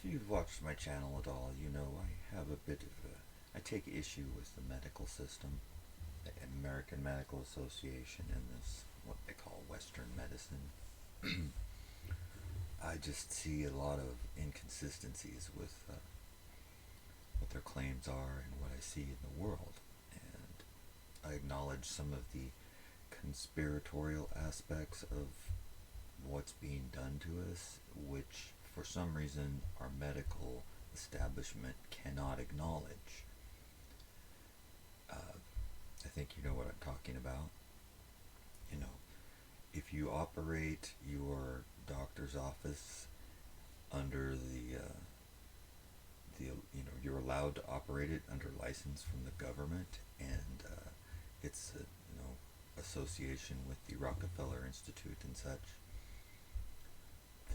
If you've watched my channel at all, you know I have a bit of I take issue with the medical system, the American Medical Association, and this, what they call Western medicine. I just see a lot of inconsistencies with what their claims are and what I see in the world. And I acknowledge some of the conspiratorial aspects of what's being done to us, which for some reason our medical establishment cannot acknowledge. I think you know what I'm talking about. You know, if you operate your doctor's office under you're allowed to operate it under license from the government, and it's a association with the Rockefeller Institute and such,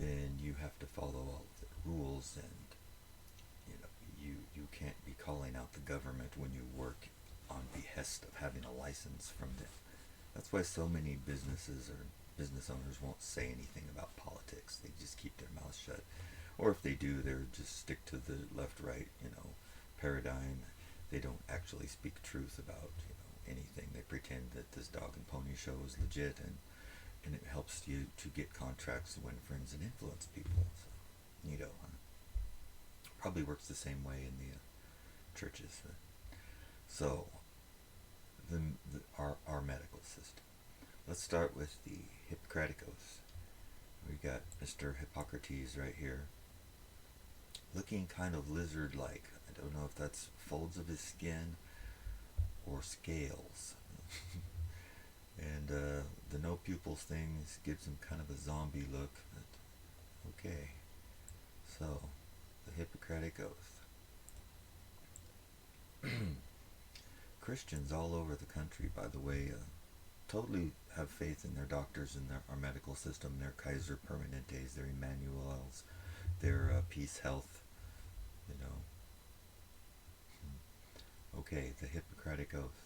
then you have to follow all of the rules, and you can't be calling out the government when you work on behest of having a license from them. That's why so many businesses or business owners won't say anything about politics. They just keep their mouths shut. Or if they do, they're just stick to the left-right, paradigm. They don't actually speak truth about, anything. They pretend that this dog and pony show is legit, and it helps you to get contracts, win friends, and influence people. So, probably works the same way in the churches. So, our medical system. Let's start with the Hippocratic Oath. We got Mr. Hippocrates right here, looking kind of lizard-like. I don't know if that's folds of his skin or scales. And the no pupils thing gives him kind of a zombie look. But okay, so the Hippocratic Oath. Christians all over the country, by the way, totally have faith in their doctors and our medical system, their Kaiser Permanentes, their Emmanuels, their Peace Health, Okay, the Hippocratic Oath.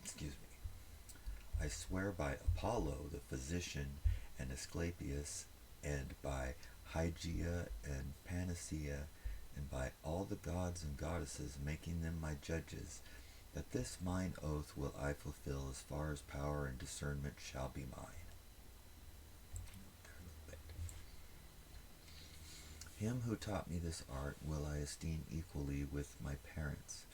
Excuse me. I swear by Apollo, the physician, and Asclepius, and by Hygeia and Panacea, and by all the gods and goddesses, making them my judges, that this mine oath will I fulfill as far as power and discernment shall be mine. Him who taught me this art will I esteem equally with my parents.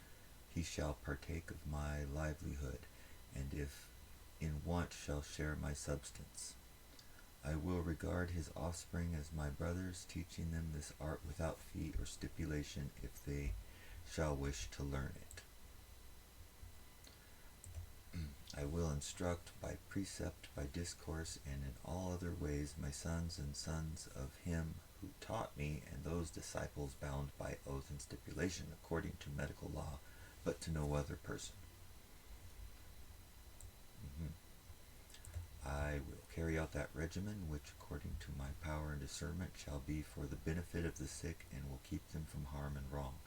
He shall partake of my livelihood, and if in want shall share my substance. I will regard his offspring as my brothers, teaching them this art without fee or stipulation if they shall wish to learn it. I will instruct by precept, by discourse, and in all other ways my sons and sons of him who taught me, and those disciples bound by oath and stipulation according to medical law, but to no other person. I will carry out that regimen which, according to my power and discernment, shall be for the benefit of the sick, and will keep them from harm and wrong.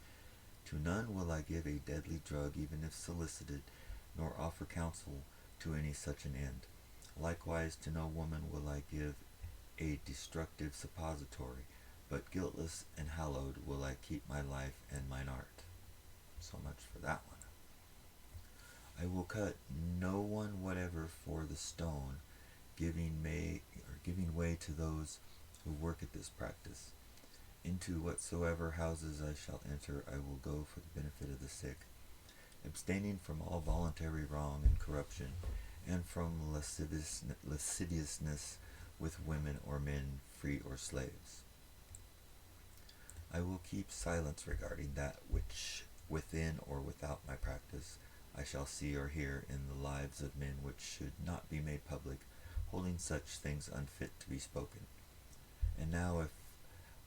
To none will I give a deadly drug, even if solicited, nor offer counsel to any such an end. Likewise to no woman will I give a destructive suppository, but guiltless and hallowed will I keep my life and mine art. So much for that one. I will cut no one whatever for the stone, giving way to those who work at this practice. Into whatsoever houses I shall enter, I will go for the benefit of the sick, abstaining from all voluntary wrong and corruption, and from lasciviousness with women or men, free or slaves. I will keep silence regarding that which, within or without my practice, I shall see or hear in the lives of men which should not be made public, holding such things unfit to be spoken. And now if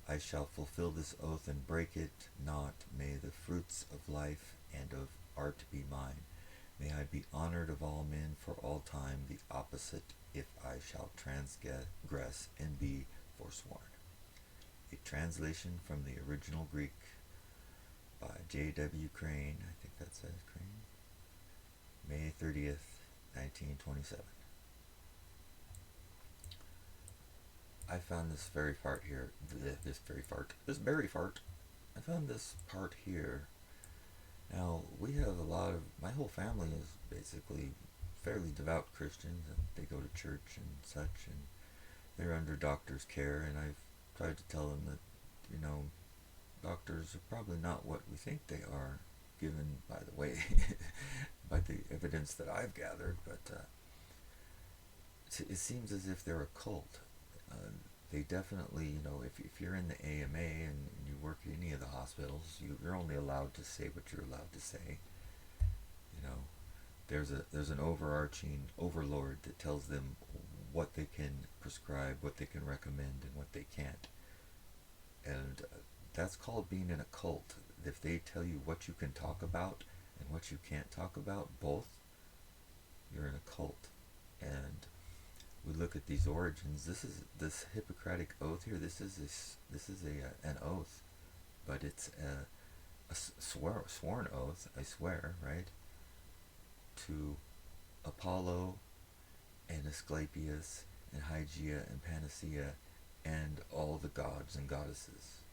I shall fulfill this oath and break it not, may the fruits of life and of art be mine. May I be honored of all men for all time, the opposite if I shall transgress and be forsworn. A translation from the original Greek by J.W. Crane, I think that says Crane, May 30th, 1927. I found this very fart here. This berry fart. I found this part here. Now, we have a lot of, my whole family is basically fairly devout Christians, and they go to church and such, and they're under doctor's care, and I've tried to tell them that, doctors are probably not what we think they are, given, by the way, by the evidence that I've gathered, but it seems as if they're a cult. They definitely, if you're in the AMA and you work at any of the hospitals, you're only allowed to say what you're allowed to say. You know, there's an overarching overlord that tells them what they can prescribe, what they can recommend, and what they can't. And that's called being in a cult. If they tell you what you can talk about and what you can't talk about, both, you're in a cult. And we look at these origins. This Hippocratic oath here. This is an oath, but it's a sworn oath. I swear, right, to Apollo and Asclepius and Hygeia and Panacea and all the gods and goddesses.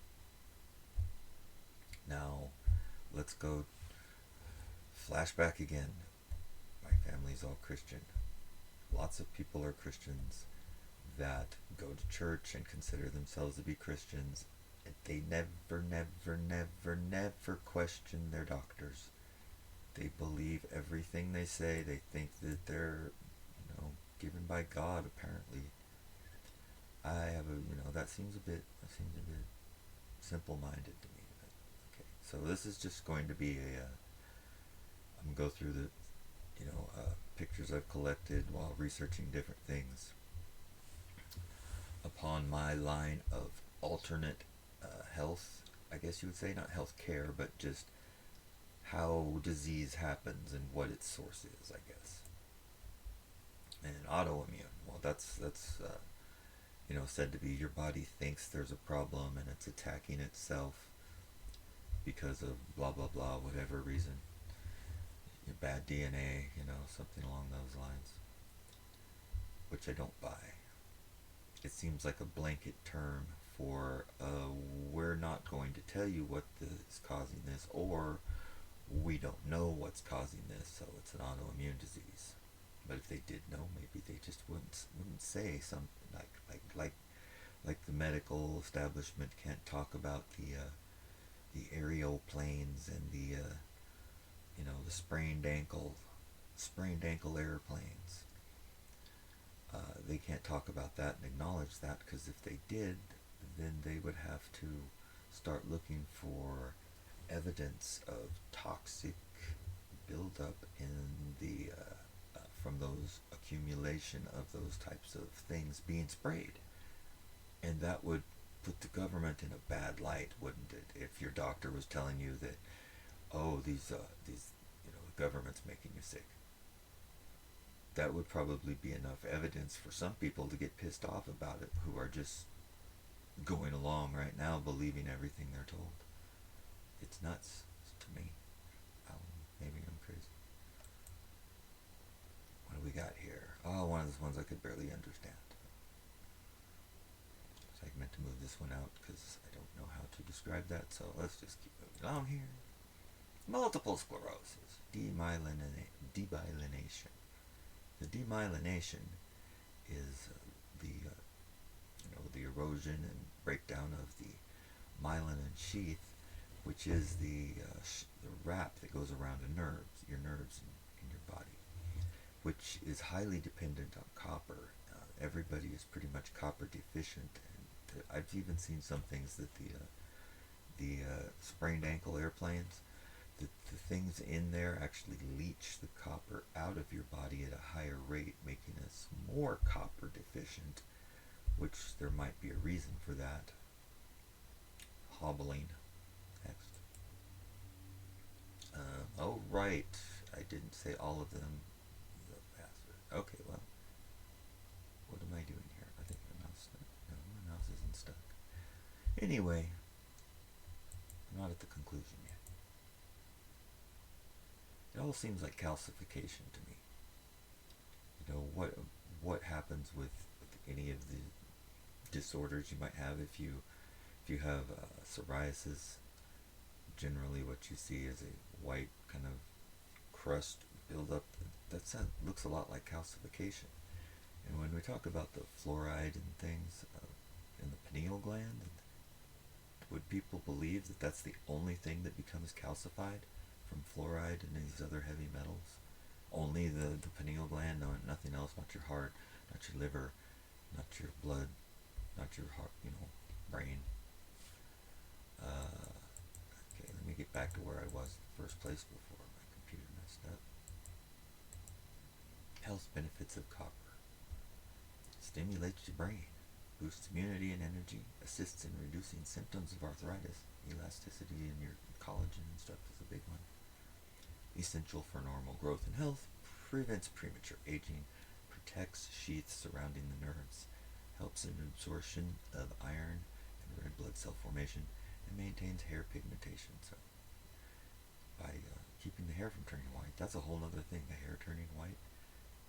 Now, let's go flashback again. My family's all Christian. Lots of people are Christians that go to church and consider themselves to be Christians. They never question their doctors. They believe everything they say. They think that they're, given by God, apparently. I have that seems a bit simple-minded to me. But, okay, so this is just going to be I'm going to go through the, pictures I've collected while researching different things upon my line of alternate health, I guess you would say, not health care, but just how disease happens and what its source is, I guess. And autoimmune, well, that's said to be your body thinks there's a problem and it's attacking itself because of blah blah blah, whatever reason. Your bad DNA, something along those lines, which I don't buy. It seems like a blanket term for we're not going to tell you what is causing this, or we don't know what's causing this, so it's an autoimmune disease. But if they did know, maybe they just wouldn't say something like the medical establishment can't talk about the aerial planes and the the sprained ankle airplanes. They can't talk about that and acknowledge that, because if they did, then they would have to start looking for evidence of toxic buildup in the from those accumulation of those types of things being sprayed, and that would put the government in a bad light, wouldn't it? If your doctor was telling you that, oh, these the government's making you sick. That would probably be enough evidence for some people to get pissed off about it, who are just going along right now believing everything they're told. It's nuts to me. Maybe I'm crazy. What do we got here? Oh, one of those ones I could barely understand. So I meant to move this one out because I don't know how to describe that, so let's just keep moving along here. Multiple sclerosis. Demyelination. The demyelination is the erosion and breakdown of the myelin sheath, which is the wrap that goes around your nerves in your body, which is highly dependent on copper. Everybody is pretty much copper deficient, and I've even seen some things that the sprained ankle airplanes, the things in there actually leach the copper out of your body at a higher rate, making us more copper deficient, which there might be a reason for that. Hobbling. Next. Oh, right. I didn't say all of them. The bastard. Okay, well. What am I doing here? I think my mouse stuck. No, my mouse isn't stuck. Anyway. I'm not at the conclusion yet. It all seems like calcification to me. What happens with any of the disorders you might have. If you have psoriasis, generally what you see is a white kind of crust build up. Looks a lot like calcification. And when we talk about the fluoride and things in the pineal gland, would people believe that that's the only thing that becomes calcified from fluoride and these other heavy metals? Only the pineal gland, no, nothing else, not your heart, not your liver, not your blood, not your heart, brain. Okay, let me get back to where I was in the first place before my computer messed up. Health benefits of copper. Stimulates your brain, boosts immunity and energy, assists in reducing symptoms of arthritis, elasticity in your collagen and stuff is a big one. Essential for normal growth and health, prevents premature aging, protects sheaths surrounding the nerves, helps in absorption of iron and red blood cell formation, and maintains hair pigmentation. So by keeping the hair from turning white, that's a whole other thing, the hair turning white,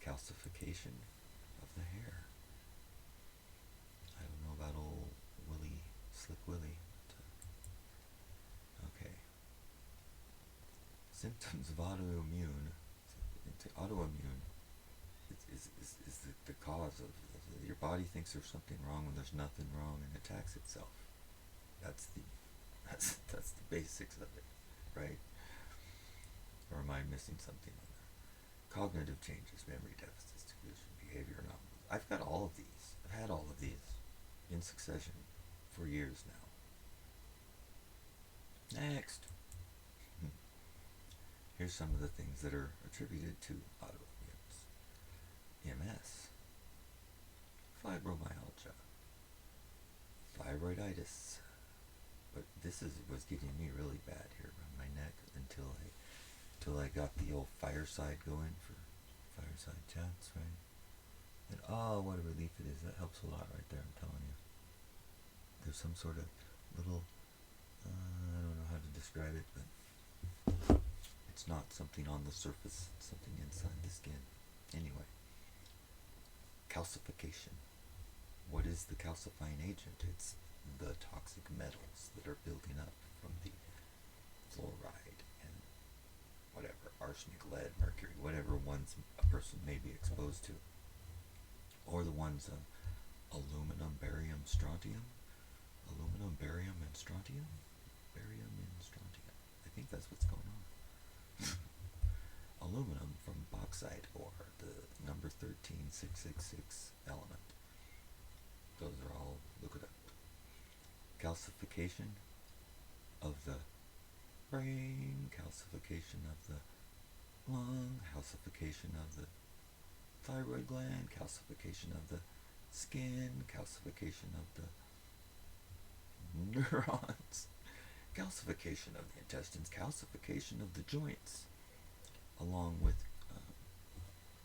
calcification of the hair. I don't know about old Slick Willie. Okay. Symptoms of autoimmune. Autoimmune is the cause of your body thinks there's something wrong when there's nothing wrong and attacks itself. That's the basics of it, right? Or am I missing something on there? Cognitive changes, memory deficits, delusion, behavior anomalies. I've got all of these. I've had all of these in succession for years now. Next. Here's some of the things that are attributed to autoimmunes. MS, fibromyalgia, thyroiditis, but this was getting me really bad here around my neck until I got the old fireside going for fireside chats, right? And what a relief it is. That helps a lot right there, I'm telling you. There's some sort of little, I don't know how to describe it, but it's not something on the surface, it's something inside the skin. Anyway, calcification. What is the calcifying agent? It's the toxic metals that are building up from the fluoride and whatever, arsenic, lead, mercury, whatever ones a person may be exposed to. Or the ones aluminum, barium, strontium. Aluminum, barium, and strontium? Barium and strontium. I think that's what's going on. Aluminum from bauxite ore, the number 13666 element. Those are all, look it up. Calcification of the brain, calcification of the lung, calcification of the thyroid gland, calcification of the skin, calcification of the neurons, calcification of the intestines, calcification of the joints, along with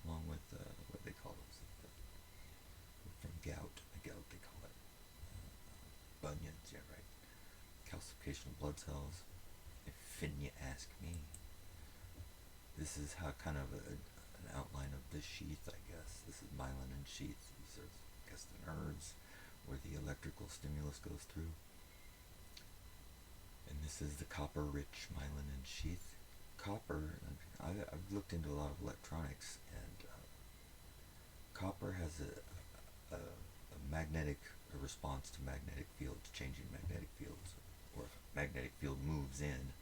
what they call those, from gout they call it bunions, yeah, right. Calcification of blood cells, if you ask me. This is how kind of an outline of the sheath, I guess. This is myelin and sheath. These are, I guess, the nerves where the electrical stimulus goes through. And this is the copper-rich myelin and sheath. Copper, I've looked into a lot of electronics, and copper has a magnetic response to magnetic fields, changing magnetic fields. Or if a magnetic field moves in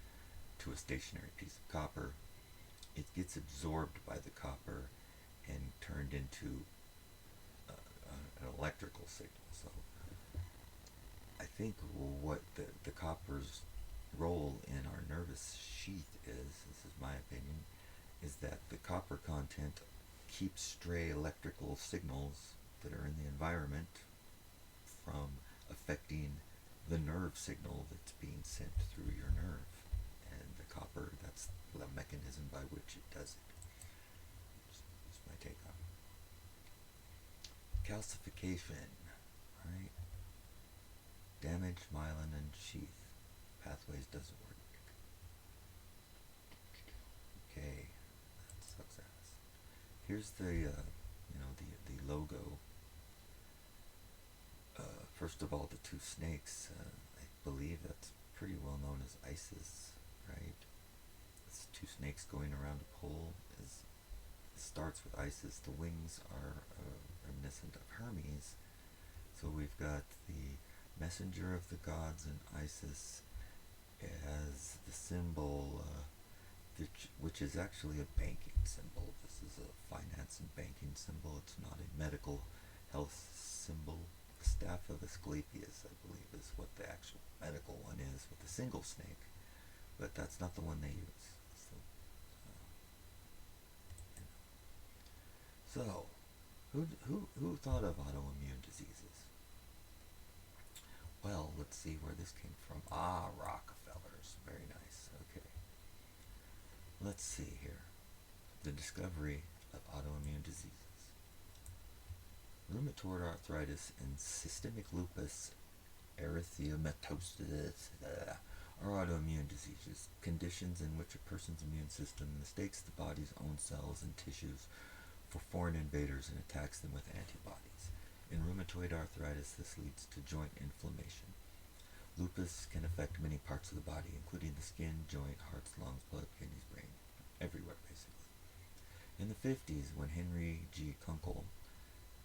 to a stationary piece of copper, it gets absorbed by the copper and turned into an electrical signal. So I think what the copper's role in our nervous sheath is, this is my opinion, is that the copper content keeps stray electrical signals that are in the environment from affecting the nerve signal that's being sent through your nerve. And the copper, that's the mechanism by which it does it. That's my take on it. Calcification, right? Damaged myelin and sheath. Pathways doesn't work. Okay, that sucks ass. Here's the logo first of all, the two snakes, I believe that's pretty well known as Isis, right? It's two snakes going around a pole. It starts with Isis. The wings are reminiscent of Hermes. So we've got the messenger of the gods and Isis as the symbol, which is actually a banking symbol. This is a finance and banking symbol. It's not a medical health symbol. The staff of Asclepius, I believe, is what the actual medical one is with the single snake, but that's not the one they use. So, who thought of autoimmune diseases? Well, let's see where this came from. Rockefellers. Very nice. Okay. Let's see here. The discovery of autoimmune diseases. Rheumatoid arthritis and systemic lupus erythematosus are autoimmune diseases, conditions in which a person's immune system mistakes the body's own cells and tissues for foreign invaders and attacks them with antibodies. In rheumatoid arthritis, this leads to joint inflammation. Lupus can affect many parts of the body, including the skin, joint, hearts, lungs, blood, kidneys, brain, everywhere basically. In the 50s, when Henry G. Kunkel,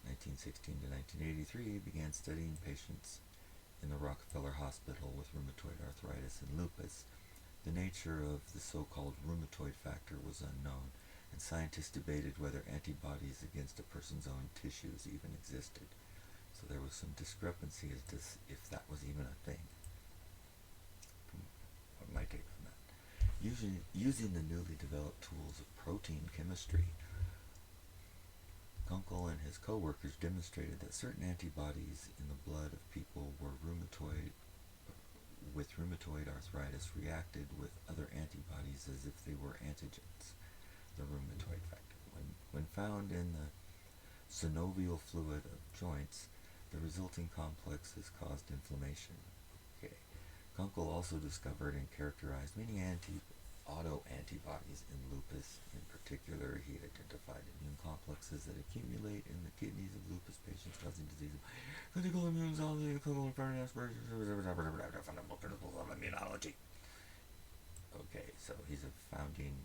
1916 to 1983, began studying patients in the Rockefeller Hospital with rheumatoid arthritis and lupus, the nature of the so-called rheumatoid factor was unknown, and scientists debated whether antibodies against a person's own tissues even existed. So there was some discrepancy as to if that was even a thing. What my take on that? Using the newly developed tools of protein chemistry, Kunkel and his co-workers demonstrated that certain antibodies in the blood of people with rheumatoid arthritis reacted with other antibodies as if they were antigens, the rheumatoid factor. When found in the synovial fluid of joints, the resulting complexes caused inflammation. Okay. Kunkel also discovered and characterized many autoantibodies in lupus. In particular, he identified immune complexes that accumulate in the kidneys of lupus patients, causing disease of critical immune cells, clinical fundamental principles of immunology. Okay, so he's a founding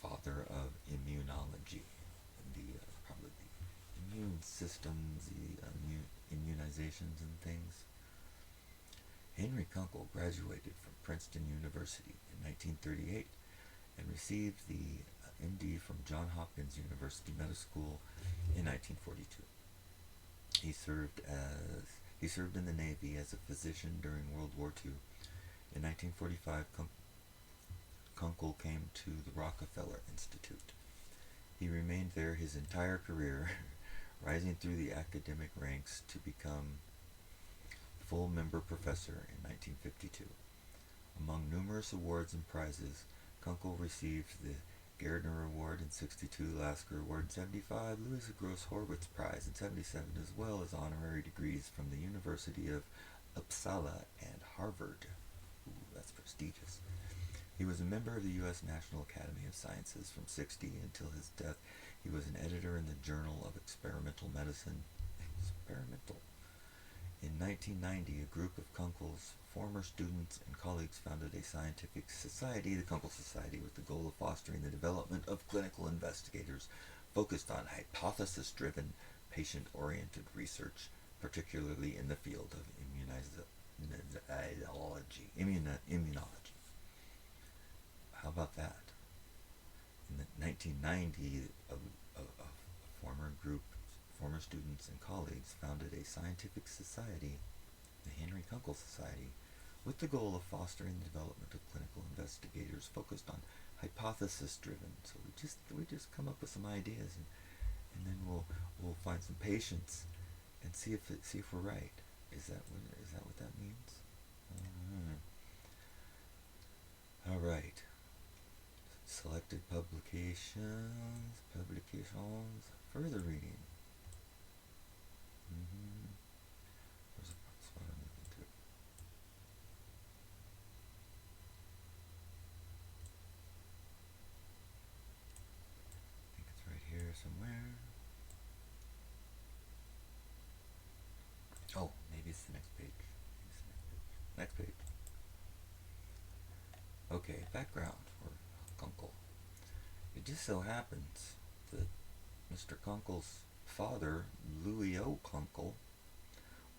father of immunology, probably the immune systems, the immunizations and things. Henry Kunkel graduated from Princeton University in 1938 and received the MD from Johns Hopkins University Medical School in 1942. He served in the Navy as a physician during World War II. In 1945, Kunkel came to the Rockefeller Institute. He remained there his entire career, rising through the academic ranks to become full member professor in 1952. Among numerous awards and prizes, Kunkel received the Gardner Award in 62, Lasker Award in 75, Louis Gross Horwitz Prize in 77, as well as honorary degrees from the University of Uppsala and Harvard. Ooh, that's prestigious. He was a member of the U.S. National Academy of Sciences from 60 until his death. He was an editor in the Journal of Experimental Medicine. In 1990, a group of Kunkel's former students and colleagues founded a scientific society, the Kunkel Society, with the goal of fostering the development of clinical investigators focused on hypothesis-driven, patient-oriented research, particularly in the field of immunology. How about that? In 1990, former students and colleagues founded a scientific society, the Henry Kunkel Society, with the goal of fostering the development of clinical investigators focused on hypothesis-driven. So we just come up with some ideas, and then we'll find some patients and see if we're right. Is that what that means? All right. Selected publications, further reading. Where's the spot I'm looking through? I think it's right here somewhere. background for Kunkel. It just so happens that Mr. Kunkel's father, Louis O. Kunkel,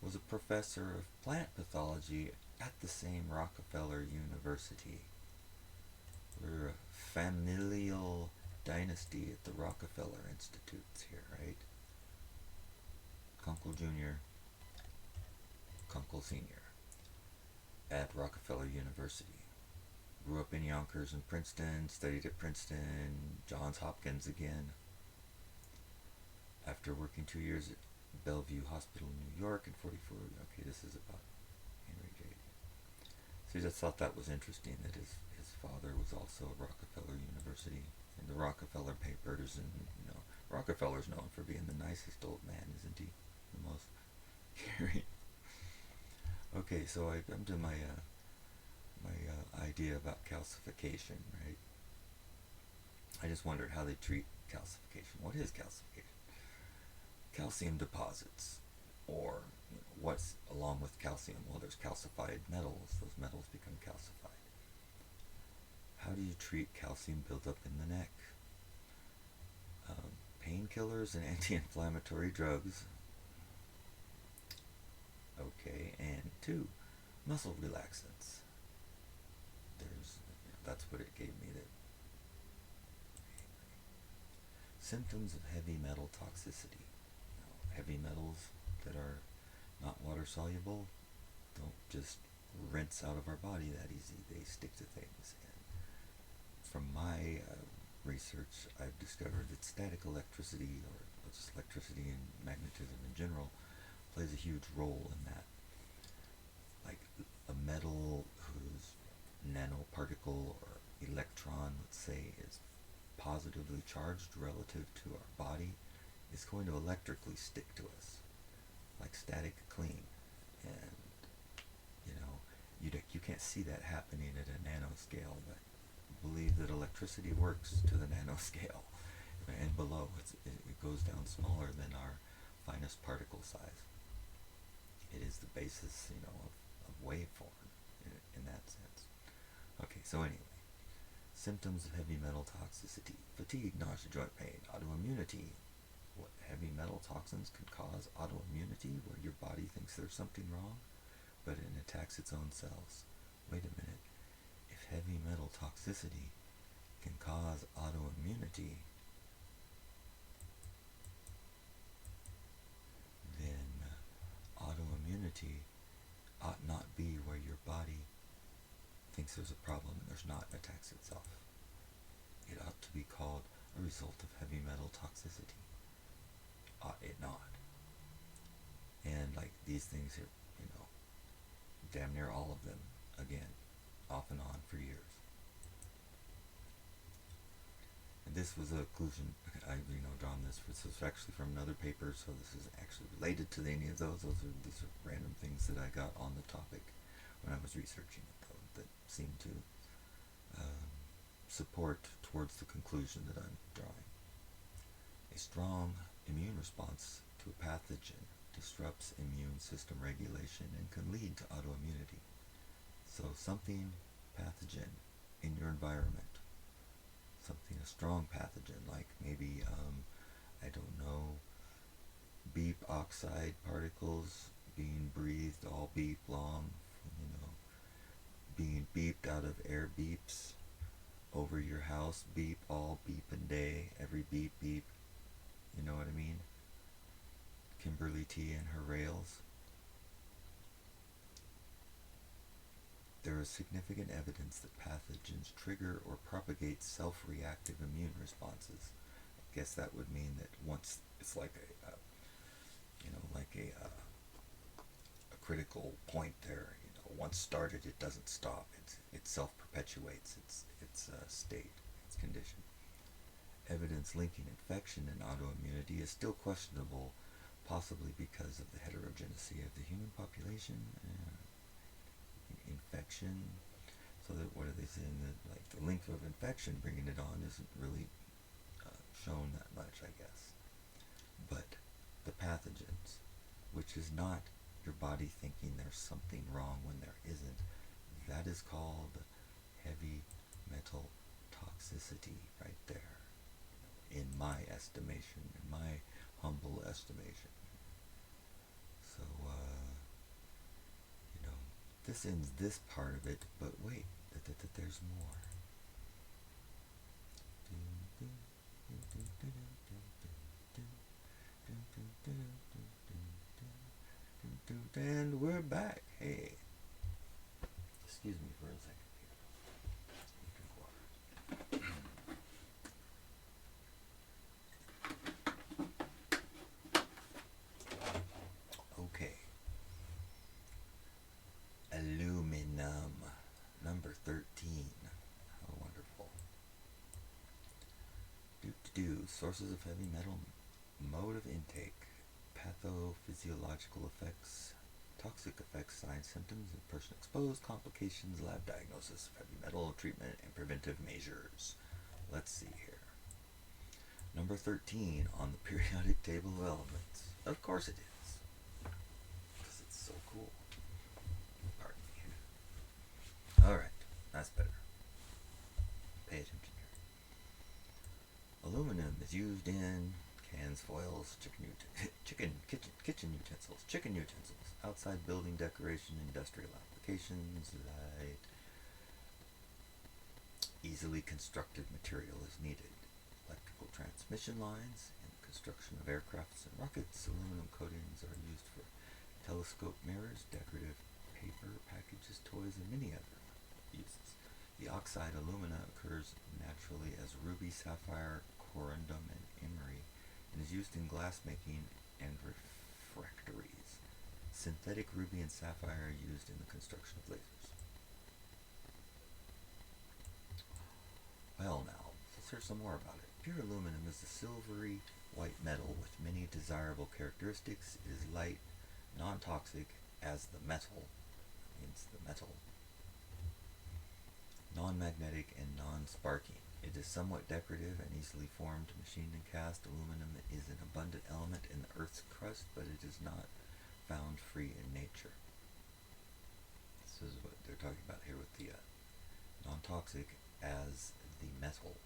was a professor of plant pathology at the same Rockefeller University. We're a familial dynasty at the Rockefeller Institutes here, right? Kunkel Jr., Kunkel Sr. at Rockefeller University. Grew up in Yonkers and Princeton, studied at Princeton, Johns Hopkins again. After working 2 years at Bellevue Hospital in New York in 44, okay, this is about Henry J. So I just thought that was interesting that his father was also at Rockefeller University. And the Rockefeller papers, and Rockefeller's known for being the nicest old man, isn't he? The most caring. Okay, so I come to my idea about calcification, right? I just wondered how they treat calcification. What is calcification? Calcium deposits, or what's along with calcium? Well, there's calcified metals. Those metals become calcified. How do you treat calcium buildup in the neck? Painkillers and anti-inflammatory drugs. Okay, and 2, muscle relaxants. That's what it gave me. That symptoms of heavy metal toxicity. Heavy metals that are not water soluble don't just rinse out of our body that easy. They stick to things. And from my research, I've discovered that static electricity, or just electricity and magnetism in general, plays a huge role in that. Like a metal whose nanoparticle or electron, let's say, is positively charged relative to our body, is going to electrically stick to us, like static cling. And you can't see that happening at a nanoscale, but believe that electricity works to the nanoscale and below. It goes down smaller than our finest particle size. It is the basis, of waveform in that sense. Okay, so anyway, symptoms of heavy metal toxicity: fatigue, nausea, joint pain, autoimmunity. What heavy metal toxins could cause autoimmunity, where your body thinks there's something wrong, but it attacks its own cells. Wait a minute. If heavy metal toxicity can cause autoimmunity, then autoimmunity ought not be where your body thinks there's a problem and there's not, and attacks itself. It ought to be called a result of heavy metal toxicity. Ought it not? And like these things here, damn near all of them, again, off and on for years. And this was a conclusion, I've drawn this. This was actually from another paper, so this is actually related to any of those. These are random things that I got on the topic when I was researching it, though, that seem to support towards the conclusion that I'm drawing. A strong immune response to a pathogen disrupts immune system regulation and can lead to autoimmunity. So something pathogen in your environment, a strong pathogen, like maybe, beep oxide particles being breathed all beep long, being beeped out of air beeps over your house, beep all beeping day, every beep beep, you know what I mean? Kimberly T and her rails. There is significant evidence that pathogens trigger or propagate self-reactive immune responses. I guess that would mean that once it's like a critical point there. Once started, it doesn't stop. It self-perpetuates its state, its condition. Evidence linking infection and autoimmunity is still questionable, possibly because of the heterogeneity of the human population. Infection, so that what are they saying, that like the link of infection, bringing it on, isn't really shown that much, I guess. But the pathogens, which is not your body thinking there's something wrong when there isn't, that is called heavy metal toxicity right there, in my estimation, in my humble estimation. So, this ends this part of it, but wait, there's more. And we're back. Hey, excuse me for a second here. Okay. Aluminum, number 13. How wonderful. Sources of heavy metal, mode of intake, pathophysiological effects, toxic effects, signs, symptoms of person exposed, complications, lab diagnosis of heavy metal, treatment, and preventive measures. Let's see here. Number 13 on the periodic table of elements. Of course it is, because it's so cool. Pardon me. Alright, that's better. Pay attention here. Aluminum is used in cans, foils, kitchen utensils, outside building decoration, industrial applications, light, easily constructed material is needed. Electrical transmission lines in the construction of aircrafts and rockets. Aluminum coatings are used for telescope mirrors, decorative paper, packages, toys, and many other uses. The oxide alumina occurs naturally as ruby, sapphire, corundum, and emery, and is used in glass making and refractories. Synthetic ruby and sapphire are used in the construction of lasers. Well now, let's hear some more about it. Pure aluminum is a silvery white metal with many desirable characteristics. It is light, non-toxic as the metal, means the metal, non-magnetic and non-sparking. It is somewhat decorative and easily formed, machined and cast. Aluminum is an abundant element in the Earth's crust, but it is not found free in nature. This is what they're talking about here with the non-toxic as the metal.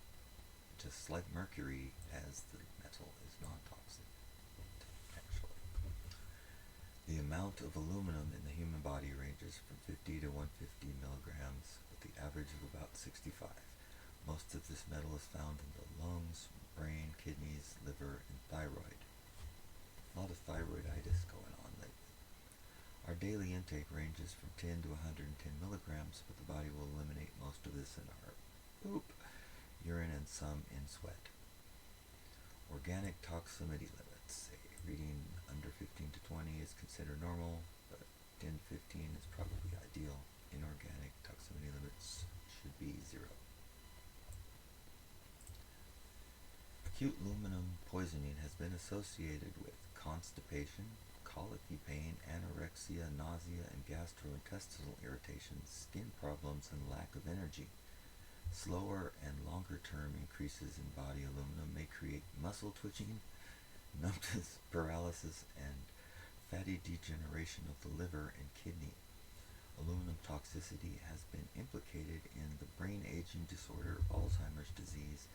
Just like mercury as the metal is non-toxic, actually. The amount of aluminum in the human body ranges from 50 to 150 milligrams, with the average of about 65. Most of this metal is found in the lungs, brain, kidneys, liver, and thyroid. A lot of thyroiditis going on lately. Our daily intake ranges from 10 to 110 milligrams, but the body will eliminate most of this in our poop, urine, and some in sweat. Organic toxicity limits. A reading under 15 to 20 is considered normal, but 10 to 15 is probably ideal. Inorganic toxicity limits should be 0. Acute aluminum poisoning has been associated with constipation, colicky pain, anorexia, nausea, and gastrointestinal irritations, skin problems, and lack of energy. Slower and longer-term increases in body aluminum may create muscle twitching, numbness, paralysis, and fatty degeneration of the liver and kidney. Aluminum toxicity has been implicated in the brain aging disorder, Alzheimer's disease,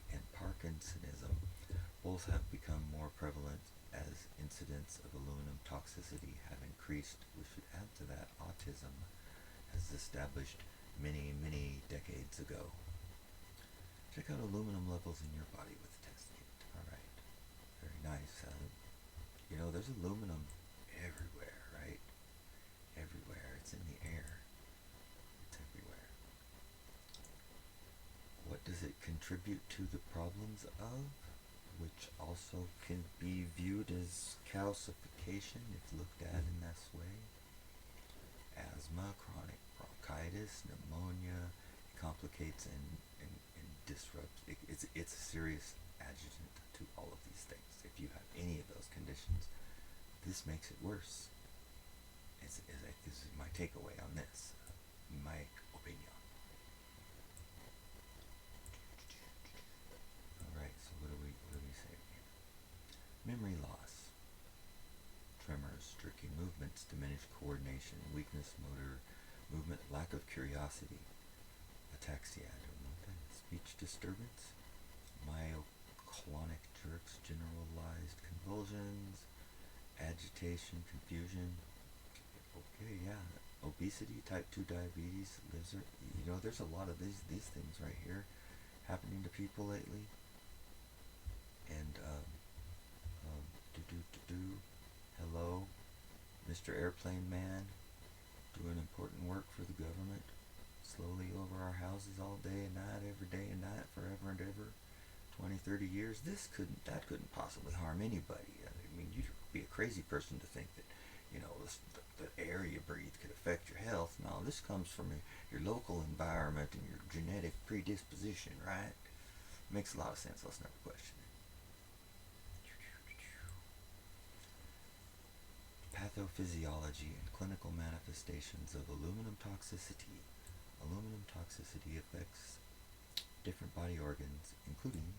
and Parkinsonism. Both have become more prevalent as incidents of aluminum toxicity have increased. We should add to that autism has established many, many decades ago. Check out aluminum levels in your body with test kit. Alright, very nice. There's aluminum everywhere, right? Everywhere. It's in the air. It's everywhere. What does it contribute to the problems of? Which also can be viewed as calcification if looked at in this way. Asthma, chronic bronchitis, pneumonia. It complicates and disrupts. It's a serious adjunct to all of these things. If you have any of those conditions, this makes it worse. This is my takeaway on this. My opinion. Alright, so what do we say here? Memory loss. Tremors, jerky movements, diminished coordination, weakness, motor movement, lack of curiosity, ataxia, I don't speech disturbance, myoclonic jerks, generalized convulsions, agitation, confusion. Okay, yeah. Obesity, type 2 diabetes, there's a lot of these things right here happening to people lately. And, hello, Mr. Airplane Man, doing important work for the government, slowly over our houses all day and night, every day and night, forever and ever, 20, 30 years. That couldn't possibly harm anybody. I mean, you'd be a crazy person to think that, the air you breathe could affect your health. No, this comes from your local environment and your genetic predisposition, right? Makes a lot of sense. Let's never question it. Pathophysiology and clinical manifestations of aluminum toxicity. Aluminum toxicity affects different body organs, including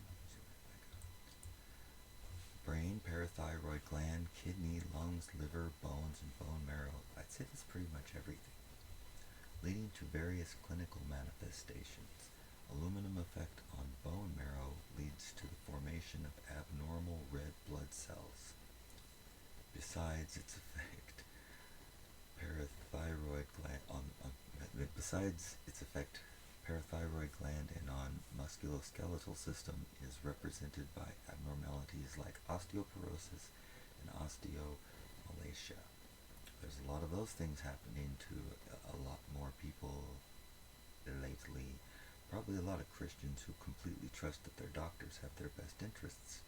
brain, parathyroid gland, kidney, lungs, liver, bones, and bone marrow. I'd say that's pretty much everything, leading to various clinical manifestations. Aluminum effect on bone marrow leads to the formation of abnormal red blood cells. Besides its effect, parathyroid and on musculoskeletal system is represented by abnormalities like osteoporosis and osteomalacia. There's a lot of those things happening to a lot more people lately. Probably a lot of Christians who completely trust that their doctors have their best interests,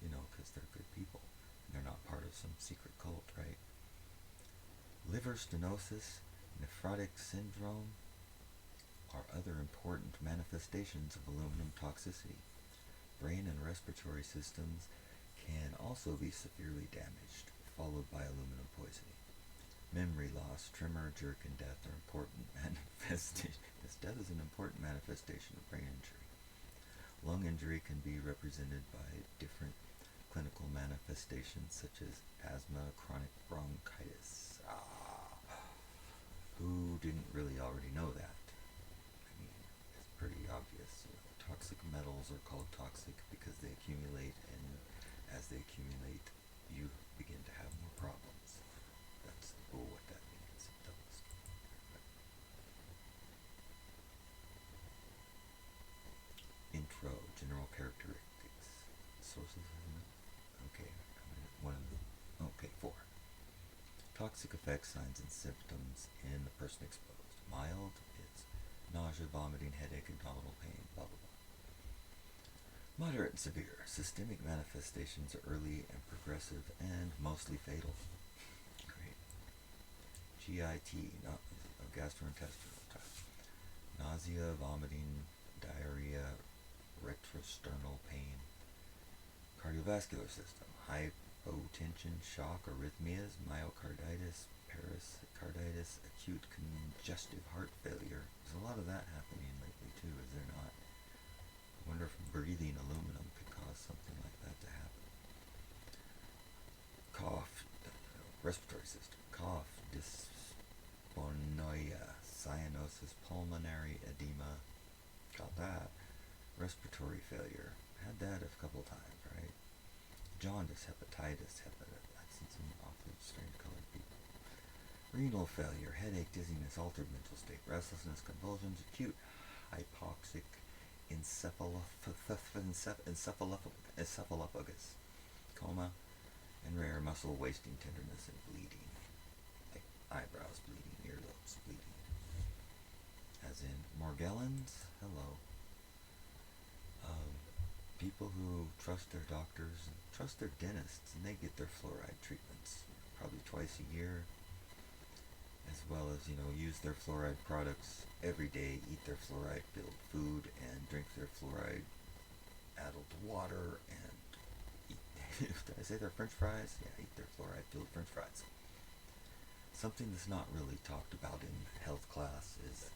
because they're good people. They're not part of some secret cult, right? Liver stenosis, nephrotic syndrome are other important manifestations of aluminum toxicity. Brain and respiratory systems can also be severely damaged, followed by aluminum poisoning. Memory loss, tremor, jerk, and death are important manifestations. Death is an important manifestation of brain injury. Lung injury can be represented by different clinical manifestations such as asthma, chronic bronchitis. Who didn't really already know that? I mean, it's pretty obvious. Toxic metals are called toxic because they accumulate, and as they accumulate, you begin to have more problems. That's what that means. Intro, general characteristics. Sources of okay, okay, 4. Toxic effects, signs, and symptoms in the person exposed. Mild, it's nausea, vomiting, headache, abdominal pain, blah, blah, blah. Moderate and severe, systemic manifestations are early and progressive and mostly fatal. Great. GIT, gastrointestinal tract. Nausea, vomiting, diarrhea, retrosternal pain. Cardiovascular system, hypotension, shock, arrhythmias, myocarditis, pericarditis, acute congestive heart failure. There's a lot of that happening lately too, is there not? I wonder if breathing aluminum could cause something like that to happen. Cough, respiratory system, cough, dysphonia, cyanosis, pulmonary edema, got that. Respiratory failure, had that a couple times, right? Jaundice, hepatitis, I've seen some awfully strange colored people. Renal failure, headache, dizziness, altered mental state, restlessness, convulsions, acute hypoxic encephalophagus, coma, and rare muscle wasting, tenderness, and bleeding, like eyebrows bleeding, earlobes bleeding. As in Morgellons, hello. People who trust their doctors and trust their dentists, and they get their fluoride treatments probably twice a year, as well as, use their fluoride products every day, eat their fluoride-filled food, and drink their fluoride-addled water, and eat, did I say their french fries? Yeah, eat their fluoride-filled french fries. Something that's not really talked about in health class is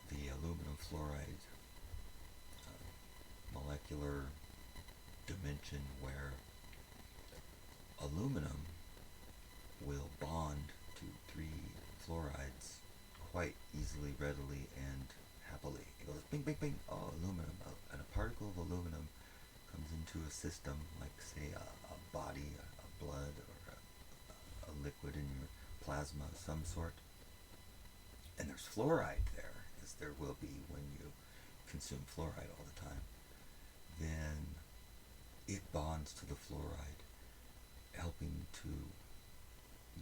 the aluminum fluoride molecular dimension, where aluminum will bond to 3 fluorides quite easily, readily, and happily. It goes bing bing, bing. Oh, aluminum. And a particle of aluminum comes into a system, like say a body, a blood, or a liquid in your plasma of some sort, and there's fluoride there, as there will be when you consume fluoride all the time, then it bonds to the fluoride, helping to,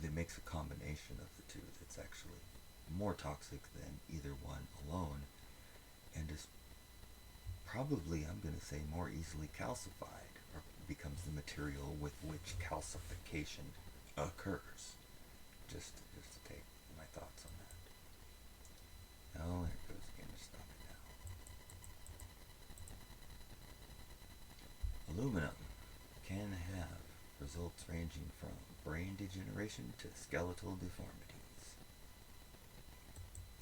it makes a combination of the two that's actually more toxic than either one alone, and is probably, I'm going to say, more easily calcified, or becomes the material with which calcification occurs. Just to take my thoughts on that. Oh, there it goes again. Just stop it now. Aluminum can have results ranging from brain degeneration to skeletal deformities.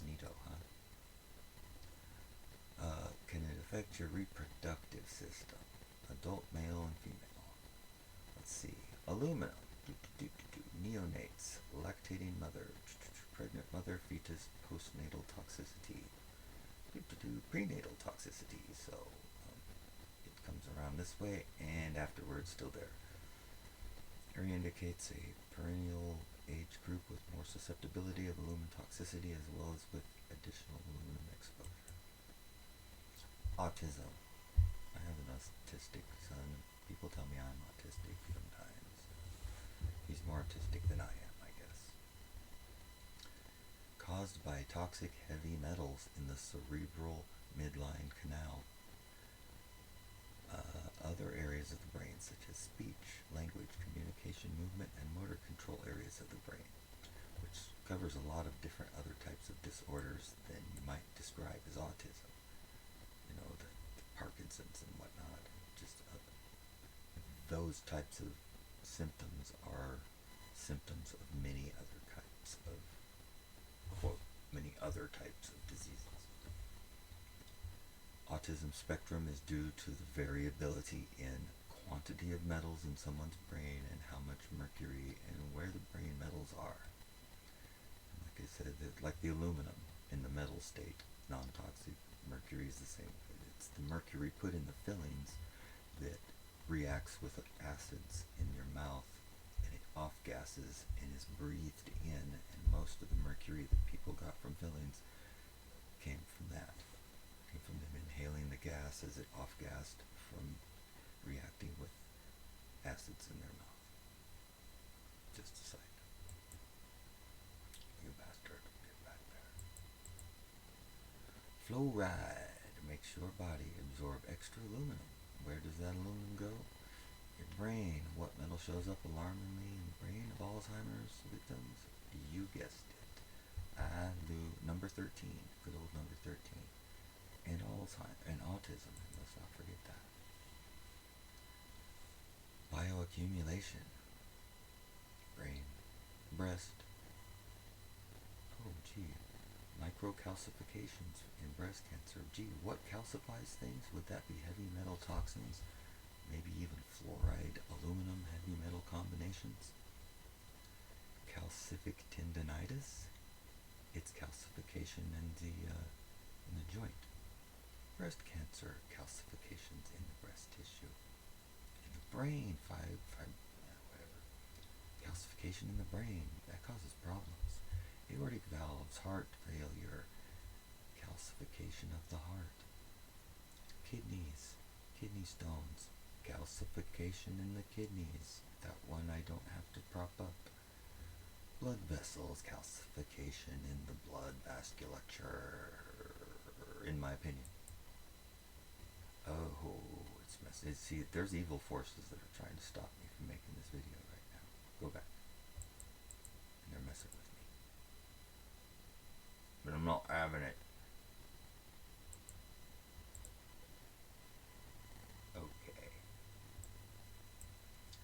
Neato, huh? Can it affect your reproductive system? Adult male and female. Let's see. Aluminum. Neonates. Lactating mother. Pregnant mother, fetus, postnatal toxicity. Prenatal toxicity. So it comes around this way and afterwards still there. Area indicates a perennial age group with more susceptibility of aluminum toxicity as well as with additional aluminum exposure. Autism. I have an autistic son. People tell me I'm autistic sometimes. He's more autistic than I am, I guess. Caused by toxic heavy metals in the cerebral midline canal. Other areas of the brain, such as speech, language, communication, movement, and motor control areas of the brain, which covers a lot of different other types of disorders than you might describe as autism. You know, the Parkinson's and whatnot. Just those types of symptoms are symptoms of many other types of, quote, many other types of diseases. Autism spectrum is due to the variability in quantity of metals in someone's brain and how much mercury and where the brain metals are. And like I said, like the aluminum in the metal state, non-toxic, mercury is the same. It's the mercury put in the fillings that reacts with acids in your mouth, and it off-gasses and is breathed in, and most of the mercury that people got from fillings came from that. Came from them inhaling the gas as it off-gassed from reacting with acids in their mouth. Just a side. You bastard, get back there. Fluoride makes your body absorb extra aluminum. Where does that aluminum go? Your brain. What metal shows up alarmingly in the brain of Alzheimer's victims? You guessed it. Number 13. Good old number 13. And Alzheimer's and autism. Let's not forget that. Bioaccumulation. Brain. Breast. Oh, gee. Microcalcifications in breast cancer. Gee, what calcifies things? Would that be heavy metal toxins? Maybe even fluoride, aluminum, heavy metal combinations? Calcific tendinitis? It's calcification in the joint. Breast cancer, calcifications in the breast tissue. In the brain, whatever. Calcification in the brain, that causes problems. Aortic valves, heart failure, calcification of the heart. Kidneys, kidney stones, calcification in the kidneys. That one I don't have to prop up. Blood vessels, calcification in the blood vasculature, in my opinion. Oh, it's messy. See, there's evil forces that are trying to stop me from making this video right now. Go back. And they're messing with me. But I'm not having it. Okay.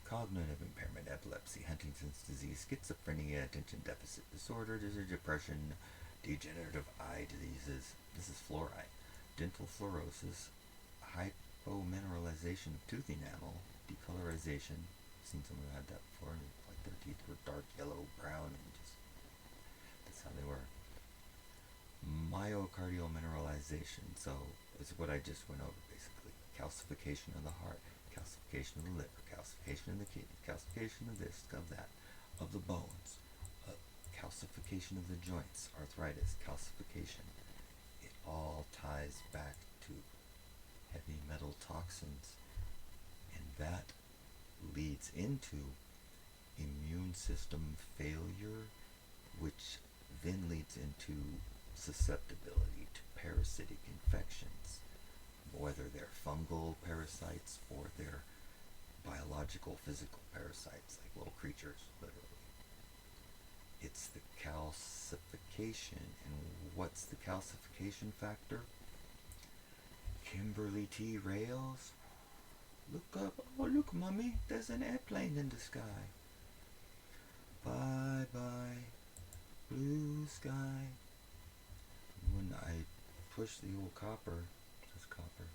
Cognitive impairment, epilepsy, Huntington's disease, schizophrenia, attention deficit disorder, depression, degenerative eye diseases. This is fluoride. Dental fluorosis, hypomineralization of tooth enamel, decolorization. I've seen someone who had that before, and like their teeth were dark yellow, brown, and just that's how they were. Myocardial mineralization, so is what I just went over basically. Calcification of the heart, calcification of the liver, calcification of the kidney, calcification of this, of that, of the bones, calcification of the joints, arthritis, calcification. It all ties back to heavy metal toxins, and that leads into immune system failure, which then leads into susceptibility to parasitic infections, whether they're fungal parasites or they're biological physical parasites, like little creatures, literally. It's the calcification. And what's the calcification factor? Kimberly T. Rails. Look up. Oh, look, Mummy. There's an airplane in the sky. Bye-bye, blue sky. When I push the old copper, this copper,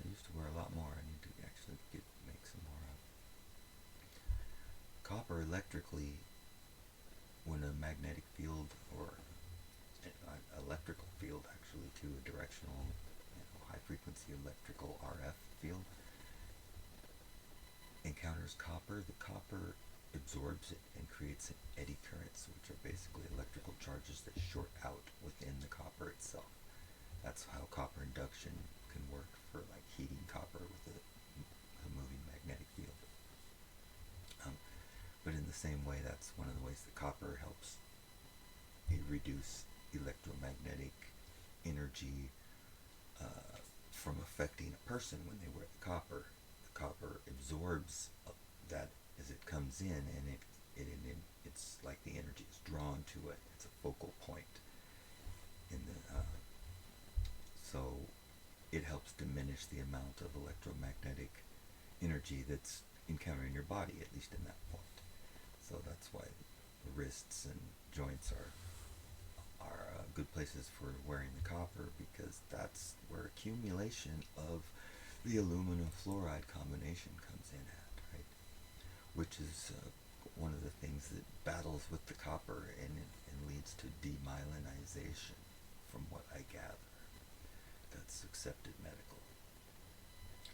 I used to wear a lot more. I need to actually make some more of. Copper electrically, when a magnetic field or an electrical field, actually, to a directional, high frequency electrical RF field encounters copper, the copper absorbs it and creates eddy currents, which are basically electrical charges that short out within the copper itself. That's how copper induction can work for like heating copper with a moving magnetic field. But in the same way, that's one of the ways that copper helps reduce electromagnetic energy from affecting a person when they wear the copper. The copper absorbs that as it comes in, and it's like the energy is drawn to it. It's a focal point in the so it helps diminish the amount of electromagnetic energy that's encountering your body, at least in that point. So that's why the wrists and joints are good places for wearing the copper, because that's where accumulation of the aluminum fluoride combination comes in at, right? Which is one of the things that battles with the copper and leads to demyelinization, from what I gather. That's accepted medical.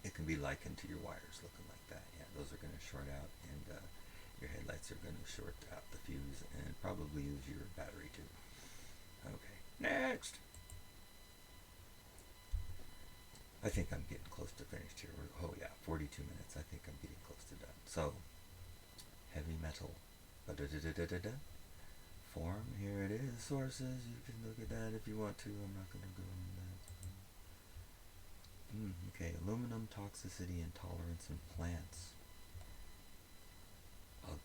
It can be likened to your wires looking like that. Yeah, those are going to short out, and your headlights are going to short out the fuse and probably use your battery too. Okay, next! I think I'm getting close to finished here. Oh yeah, 42 minutes. I think I'm getting close to done. So, heavy metal. Form, here it is. Sources, you can look at that if you want to. I'm not going to go into that. Okay, aluminum toxicity and tolerance in plants. I'll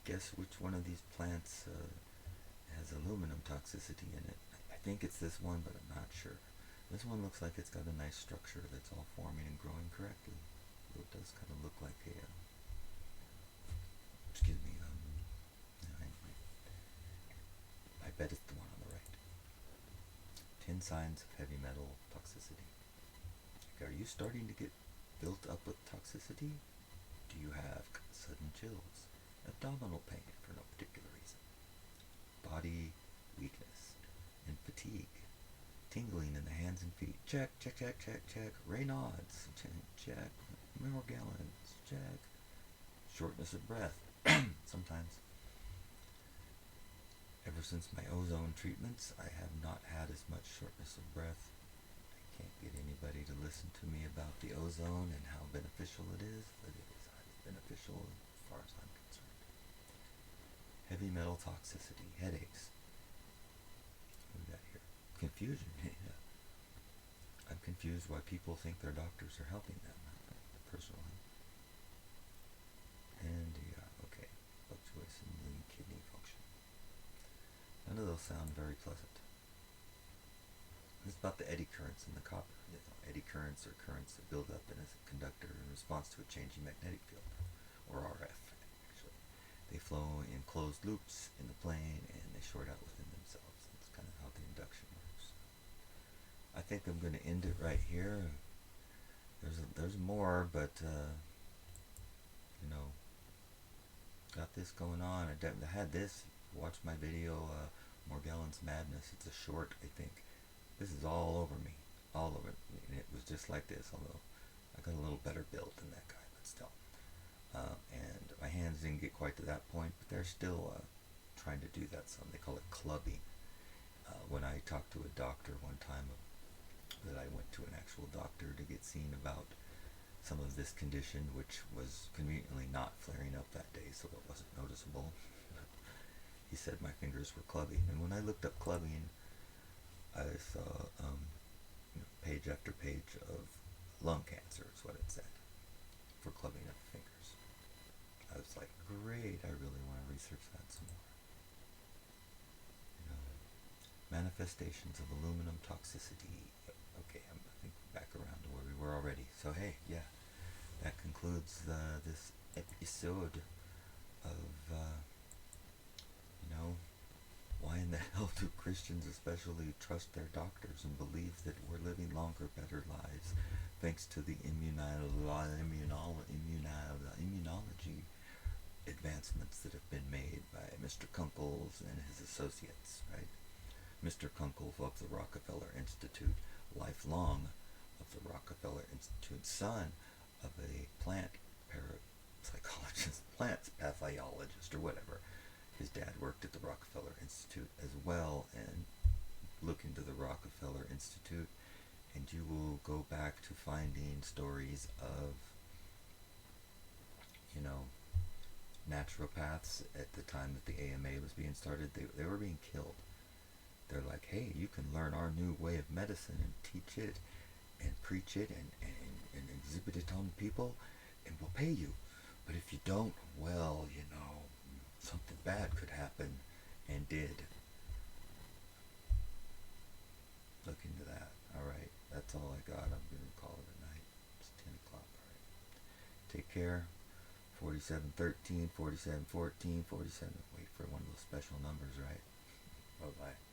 guess which one of these plants has aluminum toxicity in it. I think it's this one, but I'm not sure. This one looks like it's got a nice structure that's all forming and growing correctly. It does kind of look like a, I bet it's the one on the right. 10 signs of heavy metal toxicity. Okay, are you starting to get built up with toxicity? Do you have sudden chills, abdominal pain for no particular reason, body weakness, and fatigue? Tingling in the hands and feet. Check, check, check, check, check. Raynaud's. Check. Morgellons. Check. Shortness of breath. Sometimes. Ever since my ozone treatments, I have not had as much shortness of breath. I can't get anybody to listen to me about the ozone and how beneficial it is, but it is highly beneficial as far as I'm concerned. Heavy metal toxicity. Headaches. What do we got here? Confusion. Yeah. I'm confused why people think their doctors are helping them, personally. And yeah, okay. Fluctuation in kidney function. None of those sound very pleasant. It's about the eddy currents in the copper. Eddy currents are currents that build up in a conductor in response to a changing magnetic field, or RF, actually. They flow in closed loops in the plane, and they short out within themselves. That's kind of how the induction works. I think I'm going to end it right here. There's more, but got this going on. I had this. Watch my video, Morgellons Madness. It's a short, I think. This is all over me. all over, and it was just like this, although I got a little better build than that guy, but still. And my hands didn't get quite to that point, but they're still trying to do that some. They call it clubbing. When I talked to a doctor one time, that I went to an actual doctor to get seen about some of this condition, which was conveniently not flaring up that day, so it wasn't noticeable. He said my fingers were clubbing, and when I looked up clubbing, I saw page after page of lung cancer is what it said for clubbing of the fingers. I was like, great, I really want to research that some more. Manifestations of aluminum toxicity. Okay, I think back around to where we were already. So hey, yeah, that concludes this episode of, why in the hell do Christians especially trust their doctors and believe that we're living longer, better lives thanks to the immunology advancements that have been made by Mr. Kunkel's and his associates, right? Mr. Kunkel of the Rockefeller Institute, lifelong of the Rockefeller Institute, son of a plant parapsychologist, plant pathologist, or whatever. His dad worked at the Rockefeller Institute as well, and look into the Rockefeller Institute, and you will go back to finding stories of, naturopaths at the time that the AMA was being started. They were being killed. They're like, hey, you can learn our new way of medicine and teach it and preach it and exhibit it on people, and we'll pay you. But if you don't, well, something bad could happen, and did. Look into that. Alright, that's all I got. I'm going to call it a night. It's 10 o'clock. Alright. Take care. 4713, 4714, 47. Wait for one of those special numbers, right? Bye-bye.